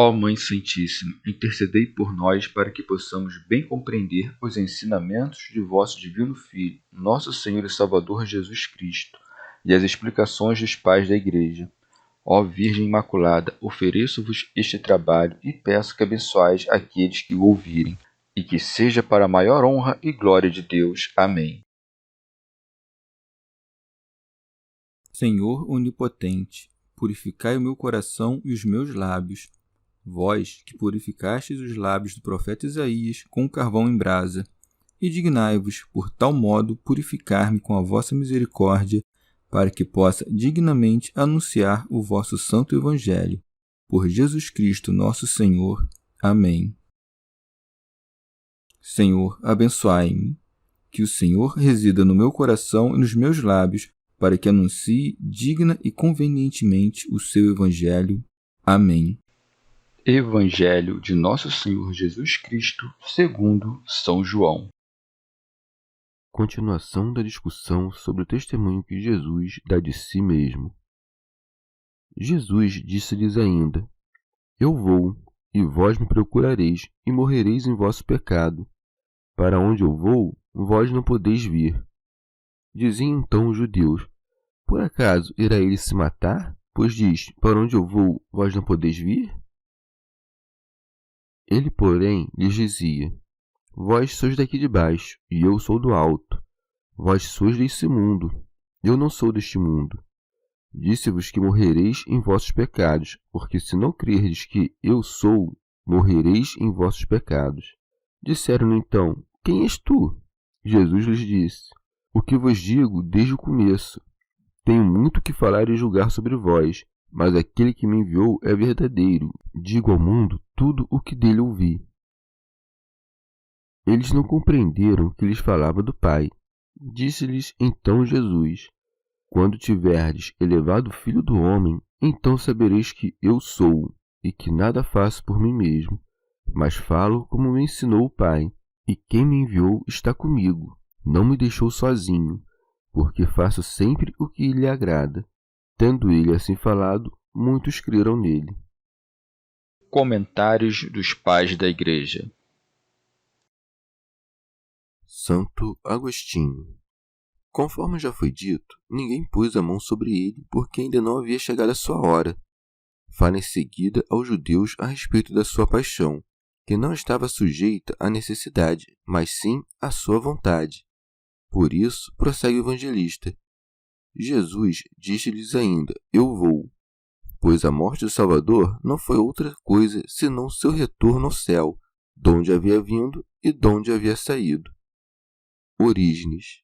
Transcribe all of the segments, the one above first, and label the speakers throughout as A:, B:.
A: Ó Mãe Santíssima, intercedei por nós para que possamos bem compreender os ensinamentos de vosso Divino Filho, nosso Senhor e Salvador Jesus Cristo, e as explicações dos pais da Igreja. Ó Virgem Imaculada, ofereço-vos este trabalho e peço que abençoais aqueles que o ouvirem, e que seja para a maior honra e glória de Deus. Amém.
B: Senhor onipotente, purificai o meu coração e os meus lábios. Vós, que purificastes os lábios do profeta Isaías com carvão em brasa, e dignai-vos, por tal modo, purificar-me com a vossa misericórdia, para que possa dignamente anunciar o vosso santo Evangelho. Por Jesus Cristo, nosso Senhor. Amém. Senhor, abençoai-me. Que o Senhor resida no meu coração e nos meus lábios, para que anuncie digna e convenientemente o seu Evangelho. Amém.
A: Evangelho de Nosso Senhor Jesus Cristo, segundo São João.
C: Continuação da discussão sobre o testemunho que Jesus dá de si mesmo. Jesus disse-lhes ainda: Eu vou, e vós me procurareis, e morrereis em vosso pecado. Para onde eu vou, vós não podeis vir. Diziam então os judeus: Por acaso irá ele se matar? Pois diz: Para onde eu vou, vós não podeis vir? Ele, porém, lhes dizia: Vós sois daqui de baixo, e eu sou do alto. Vós sois deste mundo, eu não sou deste mundo. Disse-vos que morrereis em vossos pecados, porque se não crerdes que eu sou, morrereis em vossos pecados. Disseram-lhe então: Quem és tu? Jesus lhes disse: O que vos digo desde o começo. Tenho muito que falar e julgar sobre vós, mas aquele que me enviou é verdadeiro. Digo ao mundo tudo o que dele ouvi. Eles não compreenderam que lhes falava do Pai. Disse-lhes então Jesus: Quando tiverdes elevado o Filho do Homem, então sabereis que eu sou, e que nada faço por mim mesmo, mas falo como me ensinou o Pai, e quem me enviou está comigo. Não me deixou sozinho, porque faço sempre o que lhe agrada. Tendo ele assim falado, muitos creram nele.
A: Comentários dos Pais da Igreja.
C: Santo Agostinho. Conforme já foi dito, ninguém pôs a mão sobre ele, porque ainda não havia chegado a sua hora. Fala em seguida aos judeus a respeito da sua paixão, que não estava sujeita à necessidade, mas sim à sua vontade. Por isso, prossegue o evangelista. Jesus disse-lhes ainda: Eu vou, pois a morte do Salvador não foi outra coisa senão seu retorno ao céu, donde havia vindo e donde havia saído. Orígenes.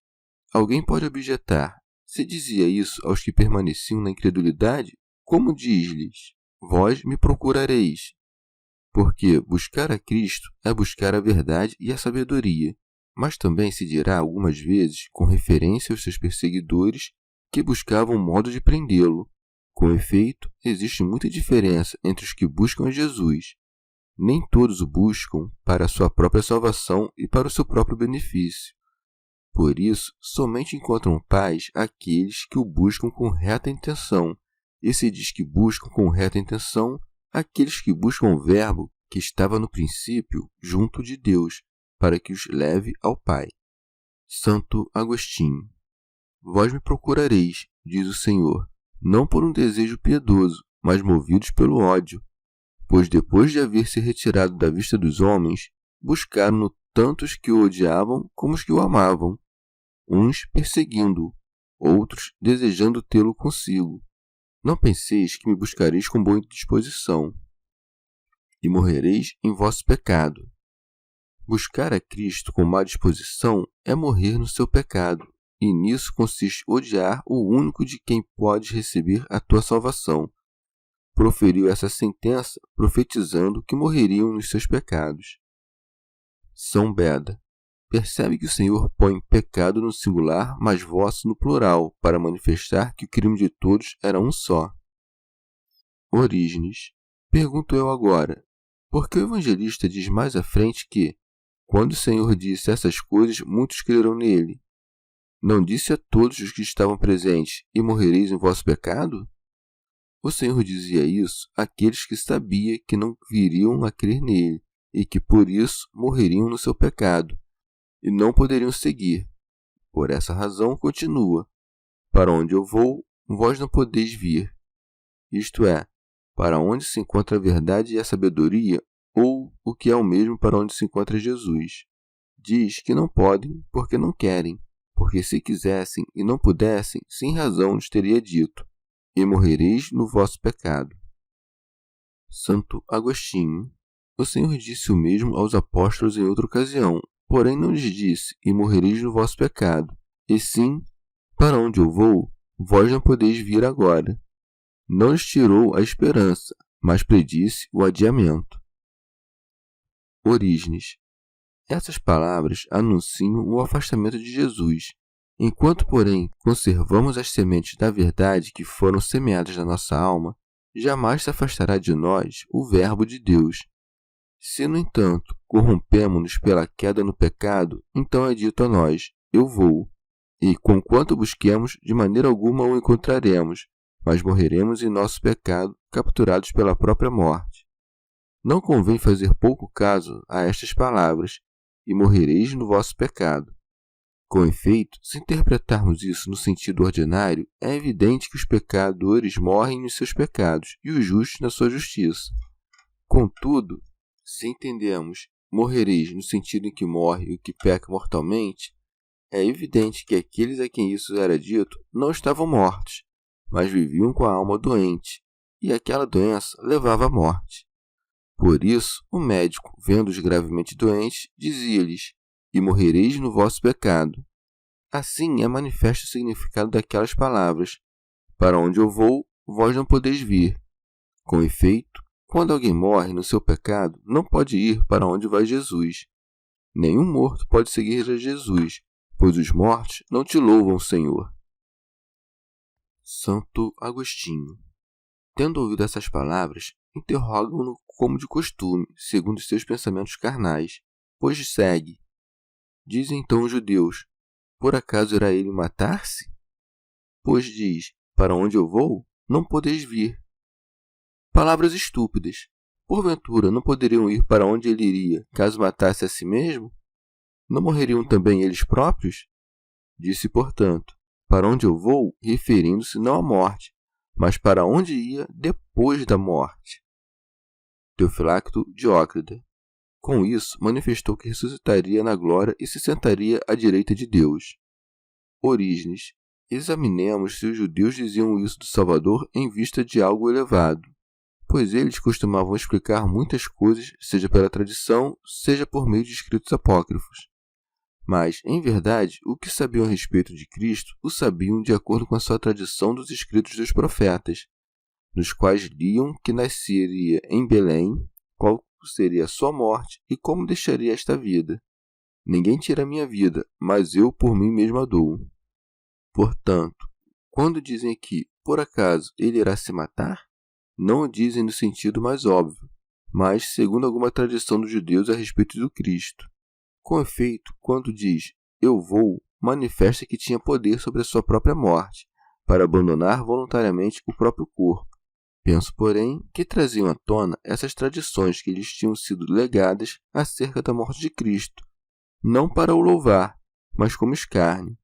C: Alguém pode objetar: se dizia isso aos que permaneciam na incredulidade, como diz-lhes: Vós me procurareis? Porque buscar a Cristo é buscar a verdade e a sabedoria. Mas também se dirá algumas vezes, com referência aos seus perseguidores, que buscavam um modo de prendê-lo. Com efeito, existe muita diferença entre os que buscam a Jesus. Nem todos o buscam para a sua própria salvação e para o seu próprio benefício. Por isso, somente encontram paz aqueles que o buscam com reta intenção, e se diz que buscam com reta intenção aqueles que buscam o Verbo que estava no princípio junto de Deus, para que os leve ao Pai. Santo Agostinho. Vós me procurareis, diz o Senhor, não por um desejo piedoso, mas movidos pelo ódio, pois depois de haver se retirado da vista dos homens, buscaram-no tanto os que o odiavam como os que o amavam, uns perseguindo-o, outros desejando tê-lo consigo. Não penseis que me buscareis com boa disposição, e morrereis em vosso pecado. Buscar a Cristo com má disposição é morrer no seu pecado, e nisso consiste odiar o único de quem podes receber a tua salvação. Proferiu essa sentença, profetizando que morreriam nos seus pecados. São Beda. Percebe que o Senhor põe pecado no singular, mas vosso no plural, para manifestar que o crime de todos era um só. Orígenes. Pergunto eu agora, por que o evangelista diz mais à frente que, quando o Senhor disse essas coisas, muitos creram nele? Não disse a todos os que estavam presentes: E morrereis em vosso pecado? O Senhor dizia isso àqueles que sabia que não viriam a crer nele e que por isso morreriam no seu pecado e não poderiam seguir. Por essa razão, continua: para onde eu vou, vós não podeis vir. Isto é, para onde se encontra a verdade e a sabedoria, ou o que é o mesmo, para onde se encontra Jesus. Diz que não podem porque não querem, porque se quisessem e não pudessem, sem razão lhes teria dito: e morrereis no vosso pecado. Santo Agostinho. O Senhor disse o mesmo aos apóstolos em outra ocasião, porém não lhes disse: e morrereis no vosso pecado, e sim: para onde eu vou, vós não podeis vir agora. Não lhes tirou a esperança, mas predisse o adiamento. Orígenes. Essas palavras anunciam o afastamento de Jesus. Enquanto, porém, conservamos as sementes da verdade que foram semeadas na nossa alma, jamais se afastará de nós o Verbo de Deus. Se, no entanto, corrompemo-nos pela queda no pecado, então é dito a nós: eu vou. E, conquanto busquemos, de maneira alguma o encontraremos, mas morreremos em nosso pecado, capturados pela própria morte. Não convém fazer pouco caso a estas palavras: e morrereis no vosso pecado. Com efeito, se interpretarmos isso no sentido ordinário, é evidente que os pecadores morrem nos seus pecados e os justos na sua justiça. Contudo, se entendemos morrereis no sentido em que morre o que peca mortalmente, é evidente que aqueles a quem isso era dito não estavam mortos, mas viviam com a alma doente, e aquela doença levava à morte. Por isso, o médico, vendo-os gravemente doentes, dizia-lhes: e morrereis no vosso pecado. Assim é manifesto o significado daquelas palavras: para onde eu vou, vós não podeis vir. Com efeito, quando alguém morre no seu pecado, não pode ir para onde vai Jesus. Nenhum morto pode seguir a Jesus, pois os mortos não te louvam, Senhor. Santo Agostinho. Tendo ouvido essas palavras, interrogam-no como de costume, segundo os seus pensamentos carnais, pois segue. Dizem então os judeus: por acaso irá ele matar-se? Pois diz: para onde eu vou, não podeis vir. Palavras estúpidas. Porventura não poderiam ir para onde ele iria, caso matasse a si mesmo? Não morreriam também eles próprios? Disse, portanto: para onde eu vou, referindo-se não à morte, mas para onde ia depois da morte. Teofilacto Diócrida. Com isso, manifestou que ressuscitaria na glória e se sentaria à direita de Deus. Orígenes. Examinemos se os judeus diziam isso do Salvador em vista de algo elevado, pois eles costumavam explicar muitas coisas, seja pela tradição, seja por meio de escritos apócrifos. Mas, em verdade, o que sabiam a respeito de Cristo, o sabiam de acordo com a sua tradição dos escritos dos profetas, nos quais liam que nasceria em Belém, qual seria a sua morte e como deixaria esta vida. Ninguém tira a minha vida, mas eu por mim mesmo a dou. Portanto, quando dizem aqui: por acaso ele irá se matar, não o dizem no sentido mais óbvio, mas segundo alguma tradição dos judeus a respeito do Cristo. Com efeito, quando diz eu vou, manifesta que tinha poder sobre a sua própria morte, para abandonar voluntariamente o próprio corpo. Penso, porém, que traziam à tona essas tradições que lhes tinham sido legadas acerca da morte de Cristo, não para o louvar, mas como escárnio.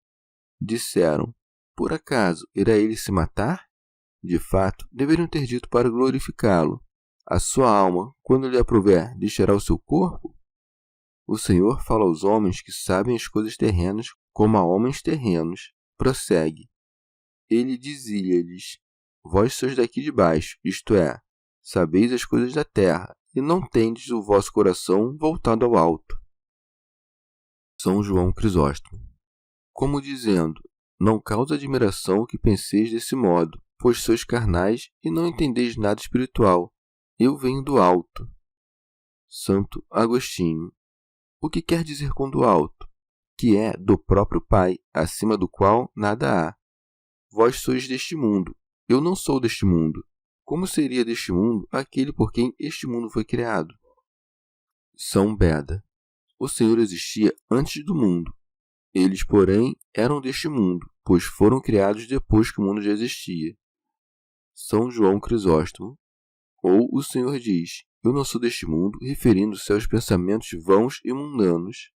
C: Disseram: por acaso irá ele se matar? De fato, deveriam ter dito para glorificá-lo. A sua alma, quando lhe aprouver, deixará o seu corpo? O Senhor fala aos homens que sabem as coisas terrenas como a homens terrenos. Prossegue. Ele dizia-lhes: vós sois daqui de baixo, isto é, sabeis as coisas da terra, e não tendes o vosso coração voltado ao alto. São João Crisóstomo. Como dizendo: não causa admiração o que penseis desse modo, pois sois carnais e não entendeis nada espiritual. Eu venho do alto. Santo Agostinho. O que quer dizer com do alto? Que é do próprio Pai, acima do qual nada há. Vós sois deste mundo. Eu não sou deste mundo. Como seria deste mundo aquele por quem este mundo foi criado? São Beda. O Senhor existia antes do mundo. Eles, porém, eram deste mundo, pois foram criados depois que o mundo já existia. São João Crisóstomo, ou o Senhor diz, eu não sou deste mundo, referindo-se aos pensamentos vãos e mundanos.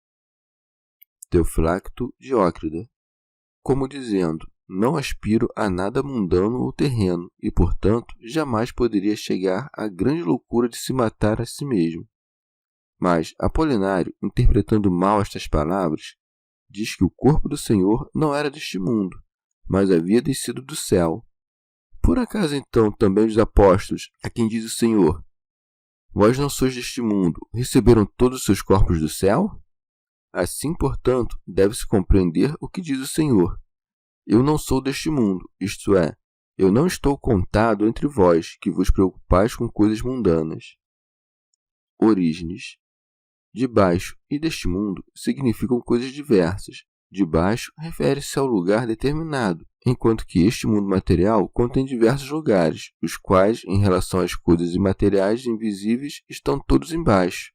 C: Teofracto Diócrida, como dizendo, não aspiro a nada mundano ou terreno, e, portanto, jamais poderia chegar à grande loucura de se matar a si mesmo. Mas Apolinário, interpretando mal estas palavras, diz que o corpo do Senhor não era deste mundo, mas havia descido do céu. Por acaso, então, também os apóstolos, a quem diz o Senhor, vós não sois deste mundo, receberam todos os seus corpos do céu? Assim, portanto, deve-se compreender o que diz o Senhor. Eu não sou deste mundo, isto é, eu não estou contado entre vós, que vos preocupais com coisas mundanas. Orígenes. De baixo e deste mundo significam coisas diversas. De baixo refere-se ao lugar determinado, enquanto que este mundo material contém diversos lugares, os quais, em relação às coisas imateriais e invisíveis, estão todos embaixo.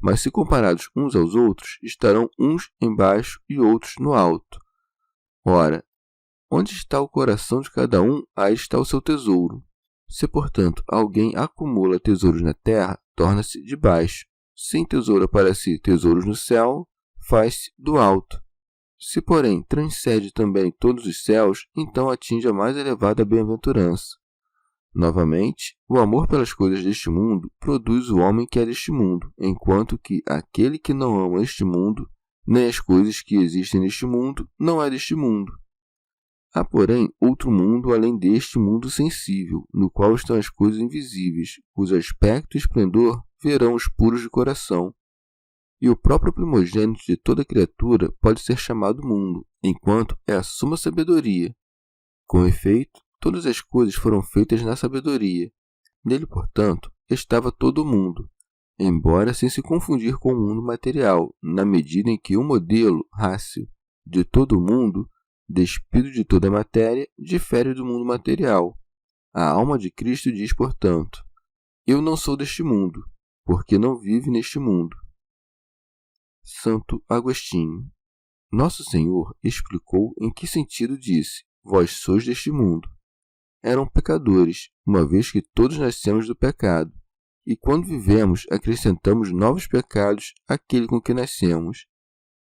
C: Mas se comparados uns aos outros, estarão uns embaixo e outros no alto. Ora, onde está o coração de cada um, aí está o seu tesouro. Se, portanto, alguém acumula tesouros na terra, torna-se de baixo. Se entesoura para si tesouros no céu, faz-se do alto. Se, porém, transcende também todos os céus, então atinge a mais elevada bem-aventurança. Novamente, o amor pelas coisas deste mundo produz o homem que é deste mundo, enquanto que aquele que não ama este mundo, nem as coisas que existem neste mundo, não é deste mundo. Há, porém, outro mundo além deste mundo sensível, no qual estão as coisas invisíveis, cujo aspecto e esplendor verão os puros de coração. E o próprio primogênito de toda criatura pode ser chamado mundo, enquanto é a suma sabedoria. Com efeito, todas as coisas foram feitas na sabedoria. Nele, portanto, estava todo o mundo, embora sem se confundir com o mundo material, na medida em que o modelo, rácio, de todo o mundo, despido de toda a matéria, difere do mundo material. A alma de Cristo diz, portanto, eu não sou deste mundo, porque não vive neste mundo. Santo Agostinho. Nosso Senhor explicou em que sentido disse, vós sois deste mundo. Eram pecadores, uma vez que todos nascemos do pecado, e quando vivemos acrescentamos novos pecados àquele com que nascemos.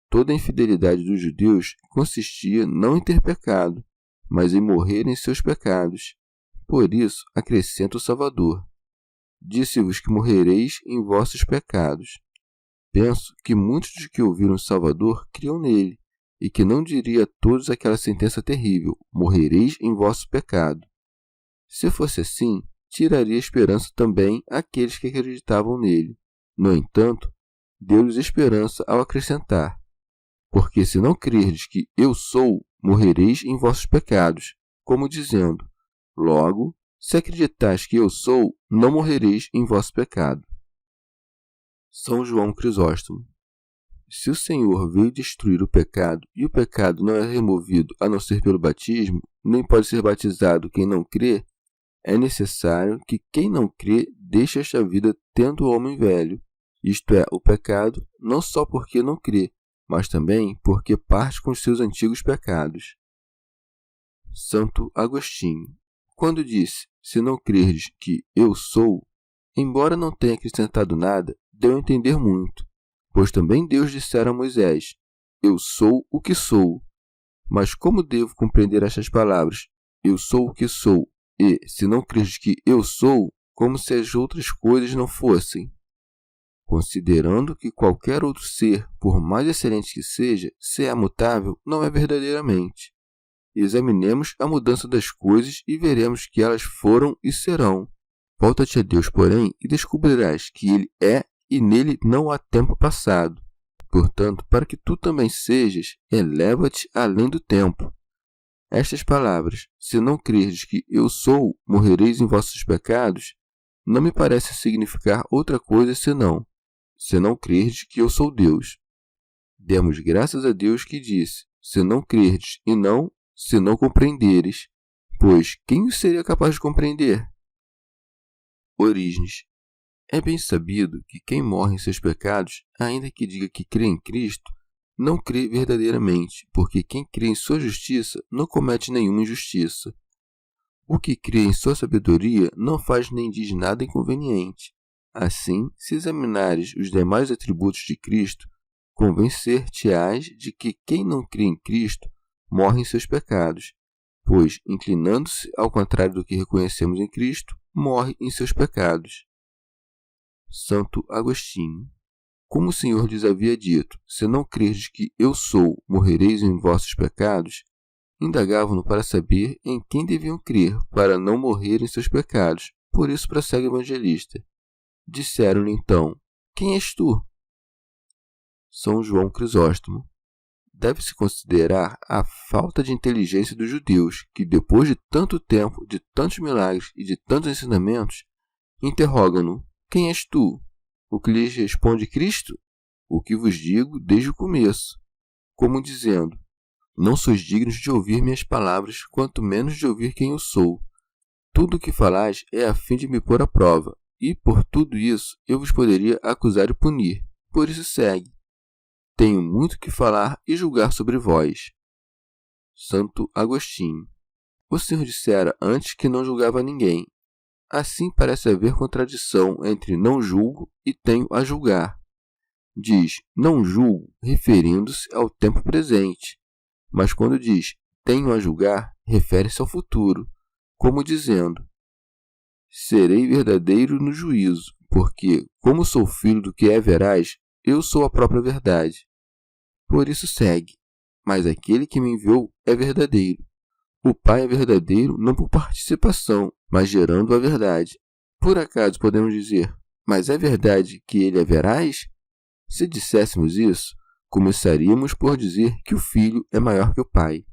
C: Toda a infidelidade dos judeus consistia não em ter pecado, mas em morrer em seus pecados. Por isso, acrescenta o Salvador. Disse-vos que morrereis em vossos pecados. Penso que muitos dos que ouviram o Salvador criam nele, e que não diria a todos aquela sentença terrível, morrereis em vosso pecado. Se fosse assim, tiraria a esperança também àqueles que acreditavam nele. No entanto, deu-lhes esperança ao acrescentar, porque se não crerdes que eu sou, morrereis em vossos pecados, como dizendo, logo, se acreditais que eu sou, não morrereis em vosso pecado. São João Crisóstomo. Se o Senhor veio destruir o pecado, e o pecado não é removido a não ser pelo batismo, nem pode ser batizado quem não crê, é necessário que quem não crê deixe esta vida tendo o homem velho, isto é, o pecado, não só porque não crê, mas também porque parte com os seus antigos pecados. Santo Agostinho, quando disse, se não crerdes que eu sou, embora não tenha acrescentado nada, deu a entender muito, pois também Deus dissera a Moisés, eu sou o que sou. Mas como devo compreender estas palavras, eu sou o que sou, e, se não crerdes que eu sou, como se as outras coisas não fossem? Considerando que qualquer outro ser, por mais excelente que seja, se é mutável, não é verdadeiramente. Examinemos a mudança das coisas e veremos que elas foram e serão. Volta-te a Deus, porém, e descobrirás que Ele é e nele não há tempo passado. Portanto, para que tu também sejas, eleva-te além do tempo. Estas palavras, se não crerdes que eu sou, morrereis em vossos pecados, não me parece significar outra coisa senão, se não crerdes que eu sou Deus. Demos graças a Deus que disse, se não crerdes, e não, se não compreenderes, pois quem o seria capaz de compreender? Orígenes. É bem sabido que quem morre em seus pecados, ainda que diga que crê em Cristo, não crê verdadeiramente, porque quem crê em sua justiça não comete nenhuma injustiça. O que crê em sua sabedoria não faz nem diz nada inconveniente. Assim, se examinares os demais atributos de Cristo, convencer-te-ás de que quem não crê em Cristo morre em seus pecados, pois, inclinando-se ao contrário do que reconhecemos em Cristo, morre em seus pecados. Santo Agostinho. Como o Senhor lhes havia dito, se não crerdes que eu sou, morrereis em vossos pecados, indagavam-no para saber em quem deviam crer para não morrer em seus pecados. Por isso prossegue o evangelista. Disseram-lhe então, quem és tu? São João Crisóstomo. Deve-se considerar a falta de inteligência dos judeus, que depois de tanto tempo, de tantos milagres e de tantos ensinamentos, interrogam-no, quem és tu? O que lhes responde Cristo? O que vos digo desde o começo, como dizendo, não sois dignos de ouvir minhas palavras, quanto menos de ouvir quem eu sou. Tudo o que falais é a fim de me pôr à prova, e por tudo isso eu vos poderia acusar e punir. Por isso segue. Tenho muito que falar e julgar sobre vós. Santo Agostinho. O Senhor dissera antes que não julgava ninguém. Assim parece haver contradição entre não julgo e tenho a julgar. Diz não julgo, referindo-se ao tempo presente, mas quando diz tenho a julgar, refere-se ao futuro, como dizendo, serei verdadeiro no juízo, porque, como sou filho do que é veraz, eu sou a própria verdade. Por isso segue, mas aquele que me enviou é verdadeiro. O Pai é verdadeiro não por participação, mas gerando a verdade. Por acaso podemos dizer, mas é verdade que ele é veraz? Se disséssemos isso, começaríamos por dizer que o Filho é maior que o Pai.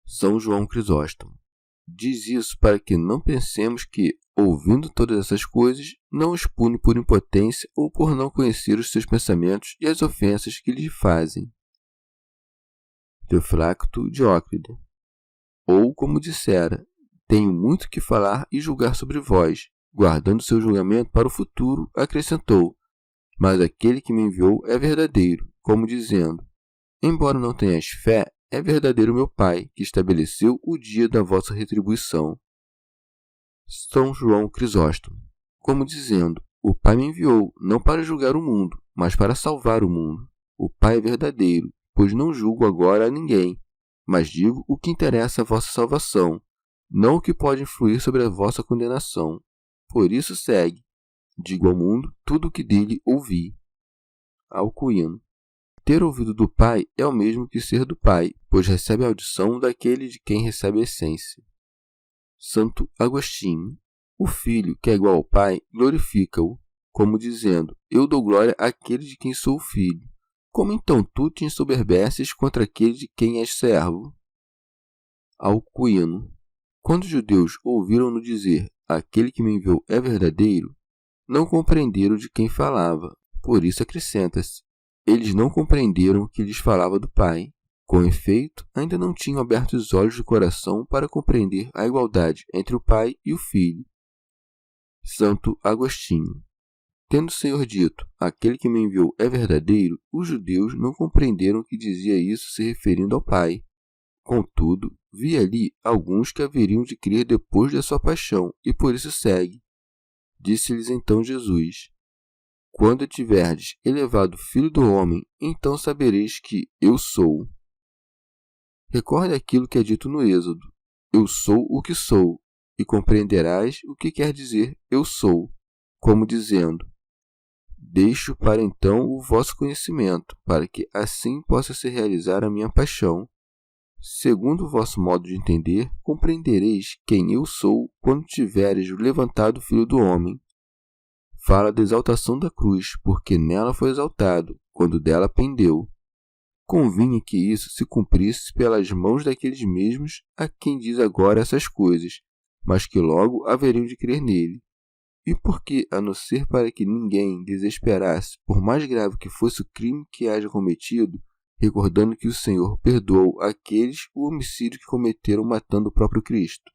C: São João Crisóstomo. Diz isso para que não pensemos que, ouvindo todas essas coisas, não os pune por impotência ou por não conhecer os seus pensamentos e as ofensas que lhe fazem. Teofracto Diócride. Ou, como dissera, tenho muito que falar e julgar sobre vós, guardando seu julgamento para o futuro, acrescentou, mas aquele que me enviou é verdadeiro, como dizendo, embora não tenhas fé, é verdadeiro meu Pai, que estabeleceu o dia da vossa retribuição. São João Crisóstomo, como dizendo, o Pai me enviou, não para julgar o mundo, mas para salvar o mundo. O Pai é verdadeiro, pois não julgo agora a ninguém, mas digo o que interessa à vossa salvação, não o que pode influir sobre a vossa condenação. Por isso segue, digo ao mundo tudo o que dele ouvi. Alcuino. Ter ouvido do Pai é o mesmo que ser do Pai, pois recebe a audição daquele de quem recebe a essência. Santo Agostinho. O Filho, que é igual ao Pai, glorifica-o, como dizendo, eu dou glória àquele de quem sou filho. Como então tu te ensoberbeces contra aquele de quem és servo? Alcuino. Quando os judeus ouviram-no dizer, aquele que me enviou é verdadeiro, não compreenderam de quem falava, por isso acrescenta-se, eles não compreenderam que lhes falava do Pai. Com efeito, ainda não tinham aberto os olhos do coração para compreender a igualdade entre o Pai e o Filho. Santo Agostinho. Tendo o Senhor dito, aquele que me enviou é verdadeiro, os judeus não compreenderam que dizia isso se referindo ao Pai. Contudo, vi ali alguns que haveriam de crer depois da sua paixão, e por isso segue. Disse-lhes então Jesus, quando tiverdes elevado o Filho do Homem, então sabereis que eu sou. Recorde aquilo que é dito no Êxodo, eu sou o que sou, e compreenderás o que quer dizer eu sou, como dizendo, deixo para então o vosso conhecimento, para que assim possa se realizar a minha paixão. Segundo o vosso modo de entender, compreendereis quem eu sou quando tiveres levantado o Filho do Homem. Fala da exaltação da cruz, porque nela foi exaltado, quando dela pendeu. Convinha que isso se cumprisse pelas mãos daqueles mesmos a quem diz agora essas coisas, mas que logo haveriam de crer nele. E porque, a não ser para que ninguém desesperasse, por mais grave que fosse o crime que haja cometido, recordando que o Senhor perdoou àqueles o homicídio que cometeram matando o próprio Cristo.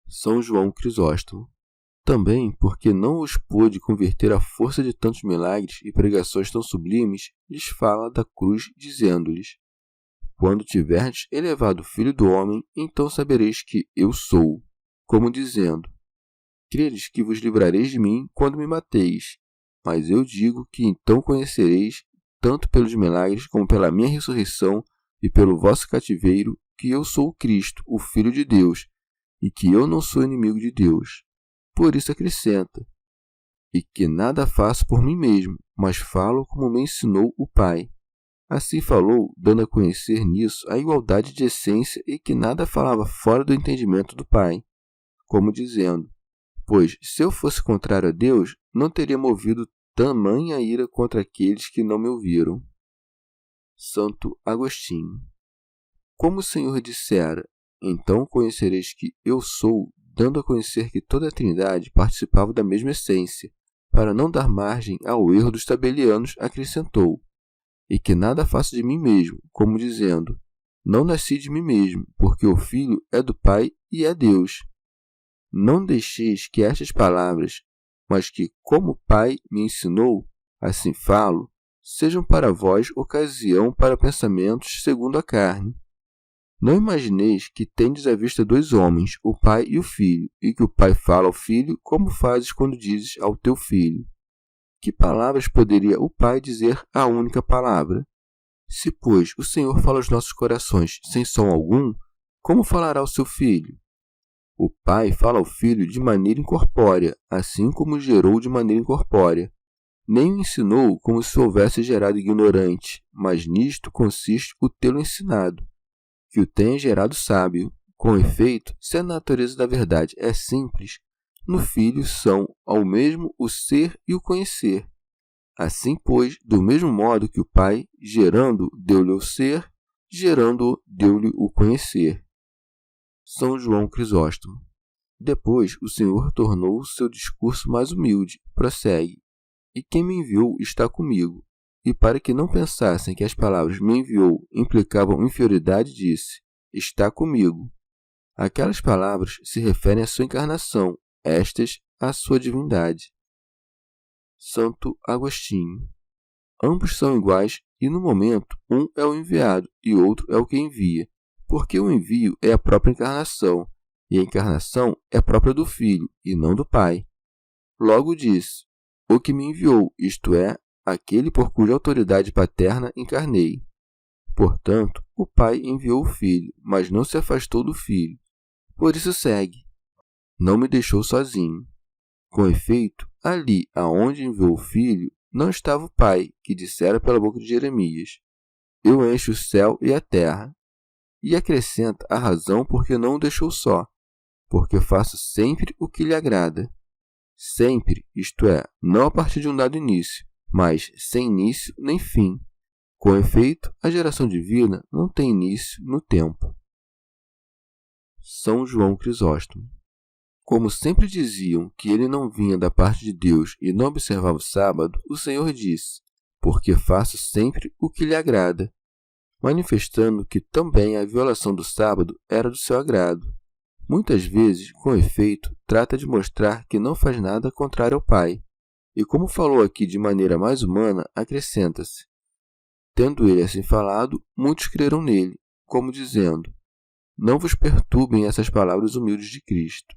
C: São João Crisóstomo. Também porque não os pôde converter à força de tantos milagres e pregações tão sublimes, lhes fala da cruz, dizendo-lhes, quando tiverdes elevado o Filho do Homem, então sabereis que eu sou, como dizendo: credes que vos livrareis de mim quando me mateis. Mas eu digo que então conhecereis, tanto pelos milagres como pela minha ressurreição e pelo vosso cativeiro, que eu sou o Cristo, o Filho de Deus, e que eu não sou inimigo de Deus. Por isso acrescenta: e que nada faço por mim mesmo, mas falo como me ensinou o Pai. Assim falou, dando a conhecer nisso a igualdade de essência e que nada falava fora do entendimento do Pai, como dizendo: pois, se eu fosse contrário a Deus, não teria movido tamanha ira contra aqueles que não me ouviram. Santo Agostinho. Como o Senhor dissera: então conhecereis que eu sou, dando a conhecer que toda a Trindade participava da mesma essência, para não dar margem ao erro dos tabelianos, acrescentou: e que nada faço de mim mesmo, como dizendo: não nasci de mim mesmo, porque o Filho é do Pai e é Deus. Não deixeis que estas palavras, mas que, como o Pai me ensinou, assim falo, sejam para vós ocasião para pensamentos segundo a carne. Não imagineis que tendes à vista dois homens, o Pai e o Filho, e que o Pai fala ao Filho como fazes quando dizes ao teu filho. Que palavras poderia o Pai dizer à única palavra? Se, pois, o Senhor fala aos nossos corações sem som algum, como falará ao seu Filho? O Pai fala ao Filho de maneira incorpórea, assim como o gerou de maneira incorpórea. Nem o ensinou como se houvesse gerado ignorante, mas nisto consiste o tê-lo ensinado, que o tenha gerado sábio. Com efeito, se a natureza da verdade é simples, no Filho são ao mesmo o ser e o conhecer. Assim, pois, do mesmo modo que o Pai, gerando, deu-lhe o ser, gerando, deu-lhe o conhecer. São João Crisóstomo. Depois, o Senhor tornou seu discurso mais humilde. Prossegue: e quem me enviou está comigo. E para que não pensassem que as palavras me enviou implicavam inferioridade, disse: está comigo. Aquelas palavras se referem à sua encarnação, estas à sua divindade. Santo Agostinho. Ambos são iguais e, no momento, um é o enviado e outro é o que envia, porque o envio é a própria encarnação, e a encarnação é própria do Filho, e não do Pai. Logo disse: o que me enviou, isto é, aquele por cuja autoridade paterna encarnei. Portanto, o Pai enviou o Filho, mas não se afastou do Filho. Por isso segue: não me deixou sozinho. Com efeito, ali aonde enviou o Filho, não estava o Pai, que dissera pela boca de Jeremias: eu encho o céu e a terra. E acrescenta a razão porque não o deixou só, porque faço sempre o que lhe agrada. Sempre, isto é, não a partir de um dado início, mas sem início nem fim. Com efeito, a geração divina não tem início no tempo. São João Crisóstomo. Como sempre diziam que ele não vinha da parte de Deus e não observava o sábado, o Senhor disse: porque faço sempre o que lhe agrada, manifestando que também a violação do sábado era do seu agrado. Muitas vezes, com efeito, trata de mostrar que não faz nada contrário ao Pai. E como falou aqui de maneira mais humana, acrescenta-se: tendo ele assim falado, muitos creram nele, como dizendo: não vos perturbem essas palavras humildes de Cristo.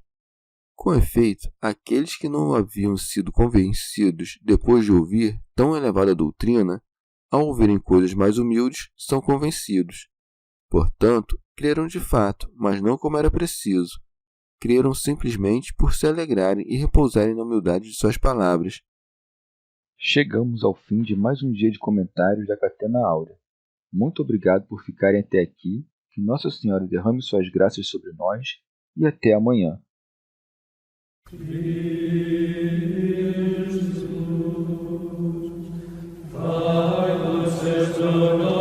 C: Com efeito, aqueles que não haviam sido convencidos depois de ouvir tão elevada doutrina, ao ouvirem coisas mais humildes, são convencidos. Portanto, creram de fato, mas não como era preciso. Creram simplesmente por se alegrarem e repousarem na humildade de suas palavras.
A: Chegamos ao fim de mais um dia de comentários da Catena Áurea. Muito obrigado por ficarem até aqui, que Nossa Senhora derrame suas graças sobre nós e até amanhã. Jesus,